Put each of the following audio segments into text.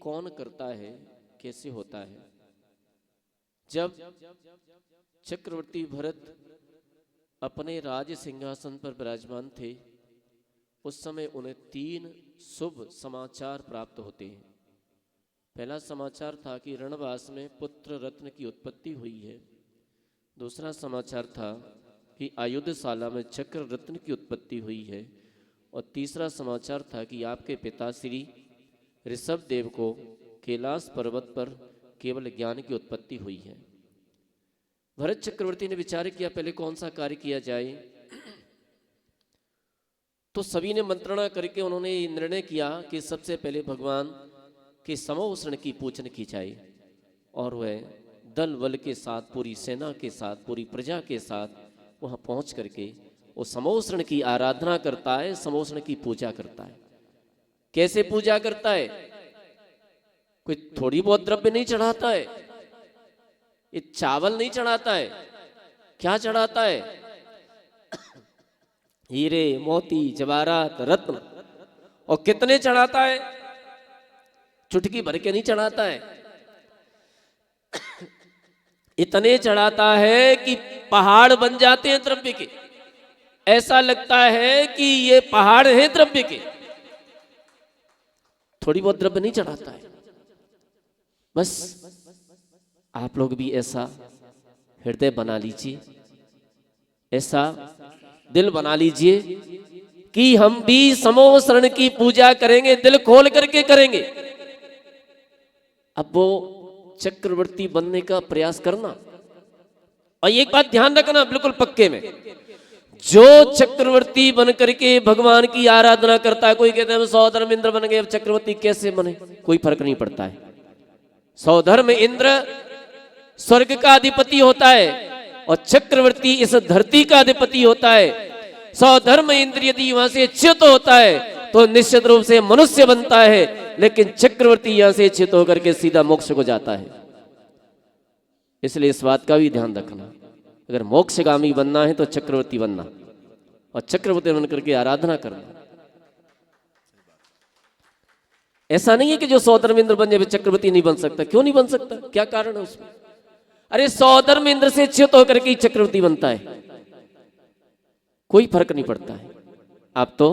कौन करता है, कैसे होता है। जब चक्रवर्ती भरत अपने राज सिंहासन पर विराजमान थे, उस समय उन्हें 3 शुभ समाचार प्राप्त होते हैं। पहला समाचार था कि रणवास में पुत्र रत्न की उत्पत्ति हुई है। दूसरा समाचार था कि आयुधशाला में चक्र रत्न की उत्पत्ति हुई है। और तीसरा समाचार था कि आपके पिता श्री ऋषभ देव को कैलाश पर्वत पर केवल ज्ञान की उत्पत्ति हुई है। भरत चक्रवर्ती ने विचार किया पहले कौन सा कार्य किया जाए। तो सभी ने मंत्रणा करके उन्होंने निर्णय किया कि सबसे पहले भगवान के समोषण की पूजन की जाए। और वह दल बल के साथ, पूरी सेना के साथ, पूरी प्रजा के साथ वहां पहुंच करके वो समोषण की आराधना करता है, समोषण की पूजा करता है। कैसे पूजा करता है? कोई थोड़ी बहुत द्रव्य नहीं चढ़ाता है, ये चावल नहीं चढ़ाता है। क्या चढ़ाता है? हीरे, मोती, जवाहरात, रत्न। और कितने चढ़ाता है? चुटकी भर के नहीं चढ़ाता है, इतने चढ़ाता है कि पहाड़ बन जाते हैं द्रव्य के। ऐसा लगता है कि ये पहाड़ हैं द्रव्य के। थोड़ी बहुत द्रव्य नहीं चढ़ाता है। बस आप लोग भी ऐसा हृदय बना लीजिए, ऐसा दिल बना लीजिए कि हम भी समोषण की पूजा करेंगे, दिल खोल करके करेंगे। अब वो चक्रवर्ती बनने का प्रयास करना। और एक बात ध्यान रखना बिल्कुल पक्के में, जो चक्रवर्ती बन करके भगवान की आराधना करता है, कोई कहते हैं सौधर्म इंद्र बन गए, अब चक्रवर्ती कैसे बने, कोई फर्क नहीं पड़ता है। सौधर्म इंद्र स्वर्ग का अधिपति होता है और चक्रवर्ती इस धरती का अधिपति होता है। सौधर्म इंद्र यदि वहां से च्युत होता है तो निश्चित रूप से मनुष्य बनता है, लेकिन चक्रवर्ती यहां से च्युत होकर के सीधा मोक्ष को जाता है। इसलिए इस बात का भी ध्यान रखना, अगर मोक्षगामी बनना है तो चक्रवर्ती बनना और चक्रवर्ती बन करके आराधना करना। ऐसा नहीं है कि जो सौधर्म इंद्र बन जाए चक्रवर्ती नहीं बन सकता। क्यों नहीं बन सकता? क्या कारण है उसमें? अरे सौधर्म इंद्र से च्युत होकर के चक्रवर्ती बनता है, कोई फर्क नहीं पड़ता है। आप तो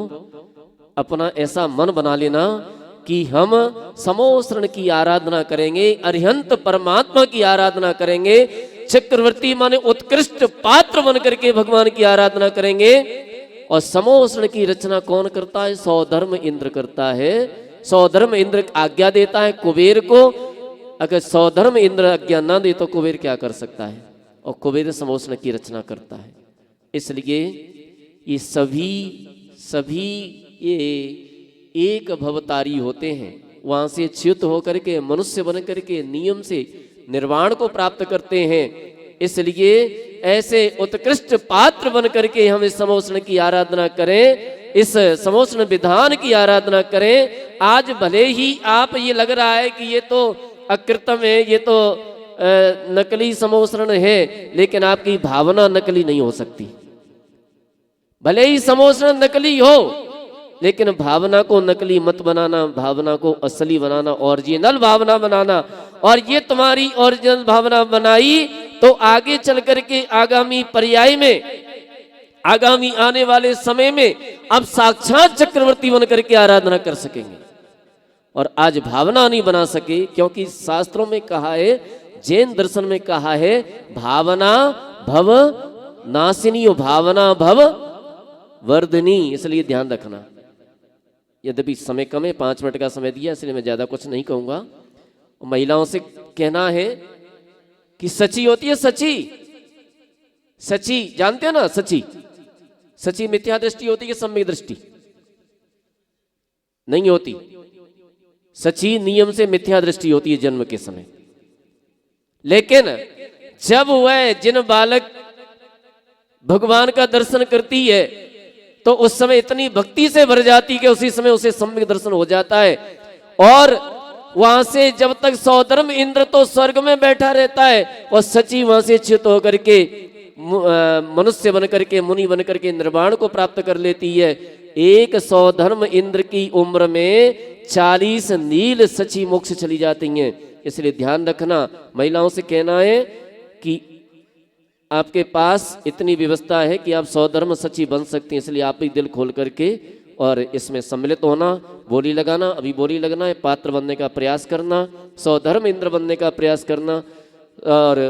अपना ऐसा मन बना लेना कि हम समोषण की आराधना करेंगे, अरिहंत परमात्मा की आराधना करेंगे, चक्रवर्ती माने उत्कृष्ट पात्र बन करके भगवान की आराधना करेंगे। और समोषण की रचना कौन करता है? सौधर्म इंद्र करता है। सौधर्म इंद्र आज्ञा देता है कुबेर को। अगर सौधर्म इंद्र आज्ञा ना दे तो कुबेर क्या कर सकता है? और कुबेर समोषण की रचना करता है। इसलिए ये सभी ये एक भवतारी होते हैं। वहां से च्युत होकर के मनुष्य बन करके नियम से निर्वाण को प्राप्त करते हैं। इसलिए ऐसे उत्कृष्ट पात्र बन करके हम इस समोषण की आराधना करें, इस समोषण विधान की आराधना करें। आज भले ही आप ये लग रहा है कि ये तो अकृतम है, ये तो नकली समोषण है, लेकिन आपकी भावना नकली नहीं हो सकती। भले ही समोषण नकली हो, लेकिन भावना को नकली मत बनाना, भावना को असली बनाना, ओरिजिनल भावना बनाना। और ये तुम्हारी ओरिजिनल भावना बनाई तो आगे चल करके आगामी पर्याय में, आगामी आने वाले समय में अब साक्षात चक्रवर्ती बन करके आराधना कर सकेंगे। और आज भावना नहीं बना सके, क्योंकि शास्त्रों में कहा है, जैन दर्शन में कहा है, भावना भव नाशिनी, भावना भव वर्धनी। इसलिए ध्यान रखना। यद्यपि समय कम है, 5 मिनट का समय दिया, इसलिए मैं ज्यादा कुछ नहीं कहूंगा। महिलाओं से कहना है कि सची होती है सची। सची जानते हो ना? सची सची मिथ्या दृष्टि होती है कि सम्यक दृष्टि? नहीं होती। सची नियम से मिथ्या दृष्टि होती है जन्म के समय। लेकिन जब वह जिन बालक भगवान का दर्शन करती है तो उस समय इतनी भक्ति से भर जाती कि उसी समय उसे सम्यक दर्शन हो जाता है। और वहां से जब तक सौधर्म इंद्र तो स्वर्ग में बैठा रहता है और सची वहां से च्युत होकर के मनुष्य बन करके, मुनि बन करके निर्वाण को प्राप्त कर लेती है। एक सौधर्म इंद्र की उम्र में 40 नील सची मोक्ष चली जाती हैं। इसलिए ध्यान रखना, महिलाओं से कहना है कि आपके पास इतनी व्यवस्था है कि आप स्वधर्म सची बन सकती हैं, इसलिए आप भी दिल खोल करके और इसमें सम्मिलित होना, बोली लगाना, अभी बोली लगना है, पात्र बनने का प्रयास करना, स्वधर्म इंद्र बनने का प्रयास करना और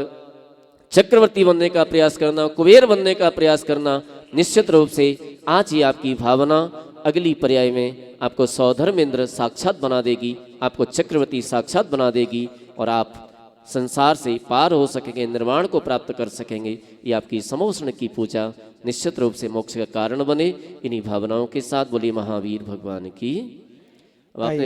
चक्रवर्ती बनने का प्रयास करना, कुबेर बनने का प्रयास करना। निश्चित रूप से आज ही आपकी भावना अगली पर्याय में आपको स्वधर्म इंद्र साक्षात बना देगी, आपको चक्रवर्ती साक्षात बना देगी और आप संसार से पार हो सकेंगे, निर्वाण को प्राप्त कर सकेंगे। ये आपकी समोषण की पूजा निश्चित रूप से मोक्ष का कारण बने। इन्हीं भावनाओं के साथ बोली महावीर भगवान की। अब आपने